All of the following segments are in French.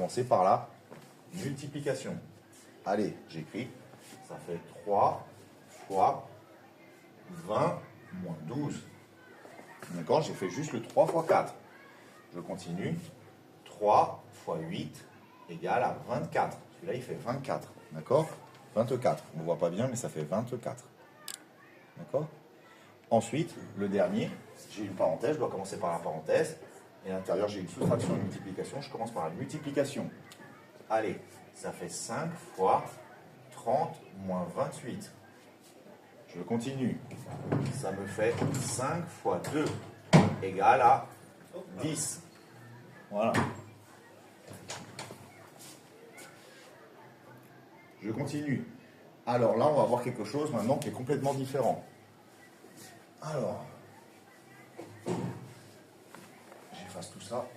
commencer par la multiplication. Allez, j'écris. Ça fait 3 fois 20 moins 12. D'accord? J'ai fait juste le 3 fois 4. Je continue. 3 fois 8 égale à 24. Celui-là, il fait 24. D'accord? 24. On ne voit pas bien, mais ça fait 24. D'accord? Ensuite, le dernier, j'ai une parenthèse, je dois commencer par la parenthèse. Et à l'intérieur, j'ai une soustraction et une multiplication. Je commence par la multiplication. Allez, ça fait 5 fois 30 moins 28. Je continue. Ça me fait 5 fois 2 égale à 10. Voilà. Je continue. Alors là, on va voir quelque chose maintenant qui est complètement différent. Alors, j'efface tout ça.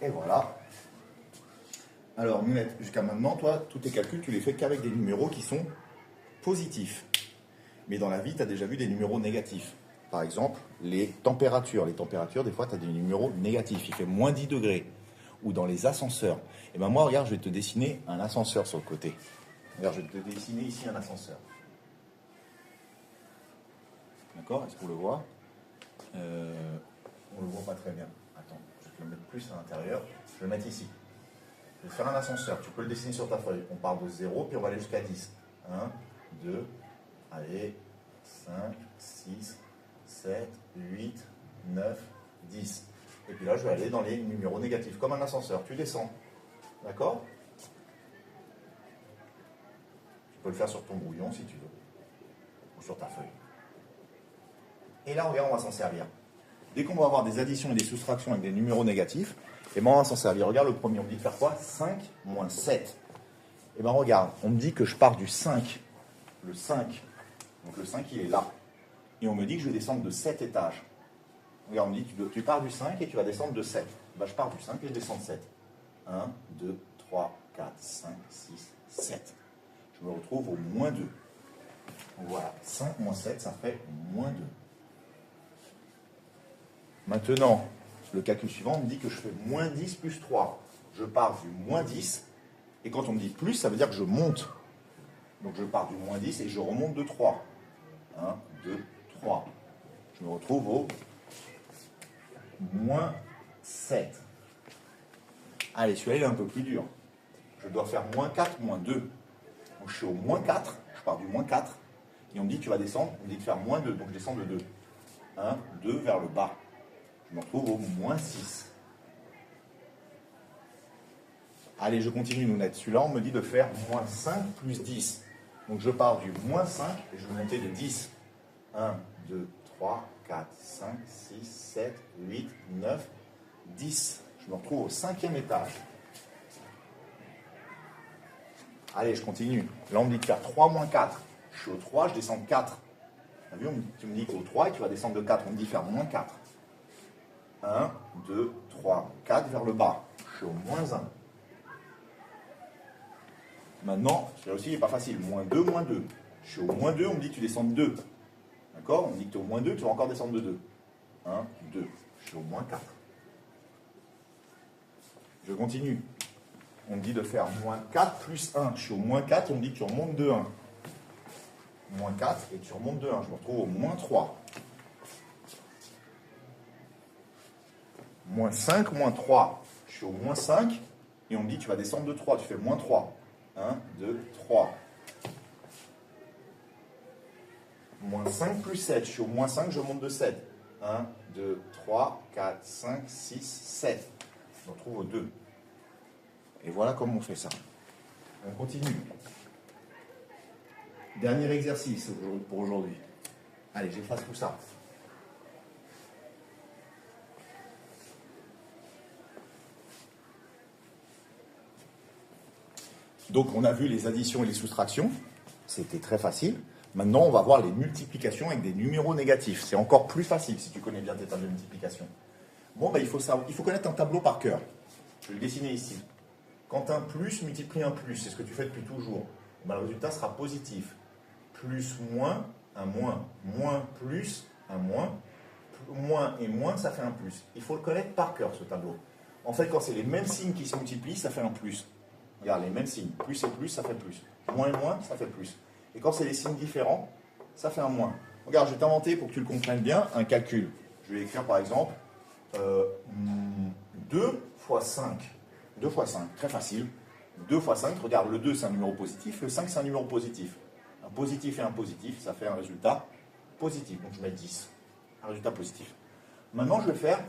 Et voilà. Alors, Mounette, jusqu'à maintenant, toi, tous tes calculs, tu les fais qu'avec des numéros qui sont positifs. Mais dans la vie, tu as déjà vu des numéros négatifs. Par exemple, les températures. Les températures, des fois, tu as des numéros négatifs. Il fait moins 10 degrés. Ou dans les ascenseurs. Et bien moi, regarde, je vais te dessiner un ascenseur sur le côté. Regarde, je vais te dessiner ici un ascenseur. D'accord? Est-ce qu'on le voit? On ne le voit pas très bien. Attends, je vais te le mettre plus à l'intérieur. Je vais le mettre ici. Je vais faire un ascenseur. Tu peux le dessiner sur ta feuille. On part de 0, puis on va aller jusqu'à 10. 1, 2, allez, 5, 6, 7, 8, 9, 10. Et puis là, je vais aller dans les numéros négatifs, comme un ascenseur. Tu descends. D'accord? Tu peux le faire sur ton brouillon si tu veux. Ou sur ta feuille. Et là, regarde, on va s'en servir. Dès qu'on va avoir des additions et des soustractions avec des numéros négatifs, et ben on va s'en servir. Regarde le premier, on me dit de faire quoi? 5 moins 7. Et ben regarde, on me dit que je pars du 5. Le 5. Donc le 5, il est là. Et on me dit que je vais descendre de 7 étages. Regarde, on me dit, tu pars du 5 et tu vas descendre de 7. Ben, je pars du 5 et je descends de 7. 1, 2, 3, 4, 5, 6, 7. Je me retrouve au moins 2. Donc voilà, 5 moins 7, ça fait moins 2. Maintenant, le calcul suivant, on me dit que je fais moins 10 plus 3. Je pars du moins 10. Et quand on me dit plus, ça veut dire que je monte. Donc je pars du moins 10 et je remonte de 3. 1, 2, 3. Je me retrouve au moins 7. Allez, celui-là, il est un peu plus dur. Je dois faire moins 4, moins 2. Donc je suis au moins 4. Je pars du moins 4. Et on me dit, tu vas descendre. On me dit de faire moins 2. Donc je descends de 2. 1, 2 vers le bas. Je me retrouve au moins 6. Allez, je continue, Nounette. Celui-là, on me dit de faire moins 5 plus 10. Donc je pars du moins 5 et je vais monter de 10. 1, 2, 3, 4, 5, 6, 7, 8, 9, 10. Je me retrouve au 5e étage. Allez, je continue. Là, on me dit de faire 3 moins 4. Je suis au 3, je descends de 4. Tu as vu, tu me dis qu'au 3 et tu vas descendre de 4. On me dit de faire moins 4. 1, 2, 3, 4 vers le bas. Je suis au moins 1. Maintenant, celui-là aussi, il n'est pas facile. Moins 2, moins 2. Je suis au moins 2, on me dit que tu descends de 2. D'accord? On me dit que tu es au moins 2, tu vas encore descendre de 2. 1, 2. Je suis au moins 4. Je continue. On me dit de faire moins 4 plus 1. Je suis au moins 4 et on me dit que tu remontes de 1. Moins 4 et tu remontes de 1. Je me retrouve au moins 3. Moins 5, moins 3. Je suis au moins 5 et on me dit tu vas descendre de 3. Tu fais moins 3. 1, 2, 3. Moins 5 plus 7. Je suis au moins 5, je monte de 7. 1, 2, 3, 4, 5, 6, 7. Je me retrouve au 2. Et voilà comment on fait ça. On continue. Dernier exercice pour aujourd'hui. Allez, j'efface tout ça. Donc, on a vu les additions et les soustractions. C'était très facile. Maintenant, on va voir les multiplications avec des numéros négatifs. C'est encore plus facile si tu connais bien tes tables de multiplication. Bon, ben, il faut connaître un tableau par cœur. Je vais le dessiner ici. Quand un plus multiplie un plus, c'est ce que tu fais depuis toujours, ben, le résultat sera positif. Plus moins, un moins. Moins plus, un moins. moins et moins, ça fait un plus. Il faut le connaître par cœur, ce tableau. En fait, quand c'est les mêmes signes qui se multiplient, ça fait un plus. Regarde, les mêmes signes. Plus et plus, ça fait plus. Moins et moins, ça fait plus. Et quand c'est les signes différents, ça fait un moins. Regarde, je vais t'inventer, pour que tu le comprennes bien, un calcul. Je vais écrire par exemple 2 fois 5. 2 fois 5, très facile. 2 fois 5, regarde, le 2 c'est un numéro positif, le 5 c'est un numéro positif. Un positif et un positif, ça fait un résultat positif. Donc je mets 10. Un résultat positif. Maintenant, je vais faire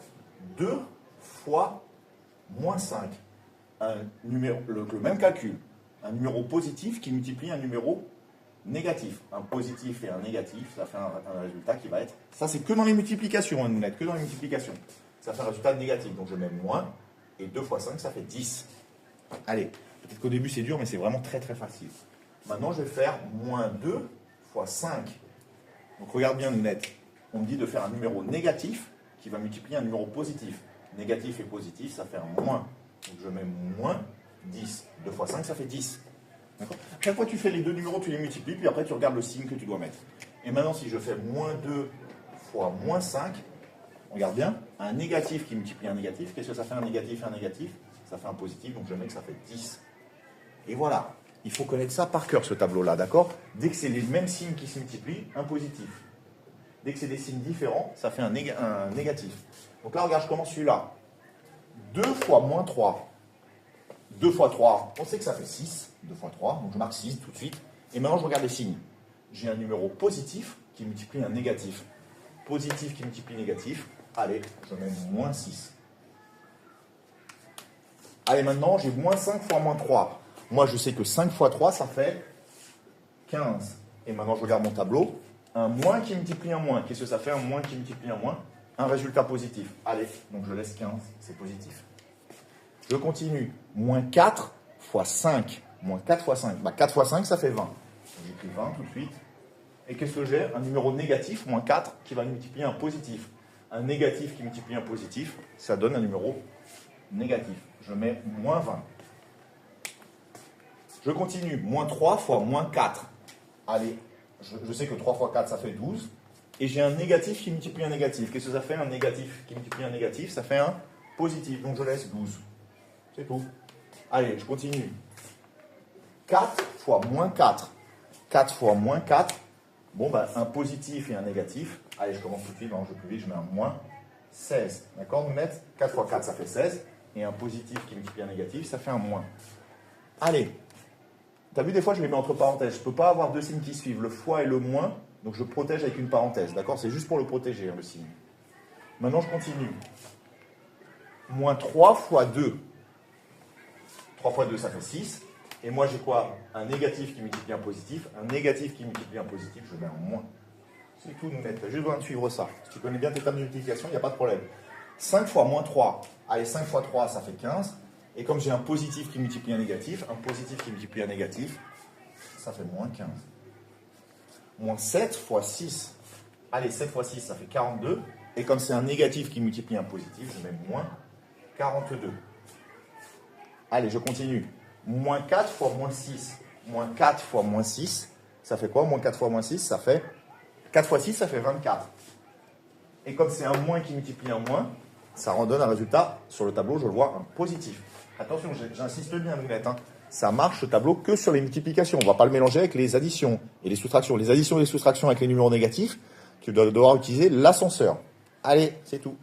2 fois moins 5. Le même calcul. Un numéro positif qui multiplie un numéro négatif. Un positif et un négatif, ça fait un résultat qui va être... Ça, c'est que dans les multiplications, hein, Mounette, que dans les multiplications. Ça fait un résultat négatif. Donc je mets moins. Et 2 fois 5, ça fait 10. Allez, peut-être qu'au début c'est dur, mais c'est vraiment très très facile. Maintenant, je vais faire moins 2 fois 5. Donc regarde bien, Mounette. On me dit de faire un numéro négatif qui va multiplier un numéro positif. Négatif et positif, ça fait un moins. Donc je mets moins 10. 2 fois 5, ça fait 10. Chaque fois que tu fais les deux numéros, tu les multiplies, puis après tu regardes le signe que tu dois mettre. Et maintenant, si je fais moins 2 fois moins 5, regarde bien, un négatif qui multiplie un négatif, qu'est-ce que ça fait un négatif et un négatif? Ça fait un positif, donc je mets que ça fait 10. Et voilà, il faut connaître ça par cœur, ce tableau-là, d'accord? Dès que c'est les mêmes signes qui se multiplient, un positif. Dès que c'est des signes différents, ça fait un négatif. Donc là, regarde, je commence celui-là. 2 fois moins 3. 2 fois 3, on sait que ça fait 6. 2 fois 3, donc je marque 6 tout de suite. Et maintenant, je regarde les signes. J'ai un numéro positif qui multiplie un négatif. Positif qui multiplie négatif. Allez, je mets moins 6. Allez, maintenant, j'ai moins 5 fois moins 3. Moi, je sais que 5 fois 3, ça fait 15. Et maintenant, je regarde mon tableau. Un moins qui multiplie un moins. Qu'est-ce que ça fait, un moins qui multiplie un moins? Un résultat positif. Allez, donc je laisse 15, c'est positif. Je continue. Moins 4 fois 5. Moins 4 fois 5. 4 fois 5, ça fait 20. J'écris 20 tout de suite. Et qu'est-ce que j'ai? Un numéro négatif, moins 4, qui va multiplier un positif. Un négatif qui multiplie un positif, ça donne un numéro négatif. Je mets moins 20. Je continue. Moins 3 fois moins 4. Allez, je sais que 3 fois 4, ça fait 12. Et j'ai un négatif qui multiplie un négatif. Qu'est-ce que ça fait, un négatif qui multiplie un négatif? Ça fait un positif. Donc je laisse 12. C'est tout. Allez, je continue. 4 fois moins 4. 4 fois moins 4. Bon, un positif et un négatif. Allez, je commence tout de suite. Non, je vais plus vite. Je mets un moins 16. D'accord, nous mettre 4 fois 4, ça fait 16. Et un positif qui multiplie un négatif, ça fait un moins. Allez. Tu as vu, des fois, je les mets entre parenthèses. Je ne peux pas avoir deux signes qui suivent, le fois et le moins. Donc, je protège avec une parenthèse. D'accord? C'est juste pour le protéger, hein, le signe. Maintenant, je continue. Moins 3 fois 2. 3 fois 2, ça fait 6. Et moi, j'ai quoi? Un négatif qui multiplie un positif. Un négatif qui multiplie un positif, je mets un moins. C'est tout, nous mettre. Tu as juste besoin de suivre ça. Si tu connais bien tes tables de multiplication, il n'y a pas de problème. 5 fois moins 3. Allez, 5 fois 3, ça fait 15. Et comme j'ai un positif qui multiplie un négatif, un positif qui multiplie un négatif, ça fait moins 15. Moins 7 fois 6. Allez, 7 fois 6, ça fait 42. Et comme c'est un négatif qui multiplie un positif, je mets moins 42. Allez, je continue. Moins 4 fois moins 6. Moins 4 fois moins 6, ça fait quoi? Moins 4 fois moins 6, ça fait... 4 fois 6, ça fait 24. Et comme c'est un moins qui multiplie un moins, ça redonne un résultat, sur le tableau, je le vois, un positif. Attention, j'insiste bien, Mounette, hein. Ça marche, ce tableau, que sur les multiplications. On ne va pas le mélanger avec les additions et les soustractions. Les additions et les soustractions avec les numéros négatifs, tu dois devoir utiliser l'ascenseur. Allez, c'est tout.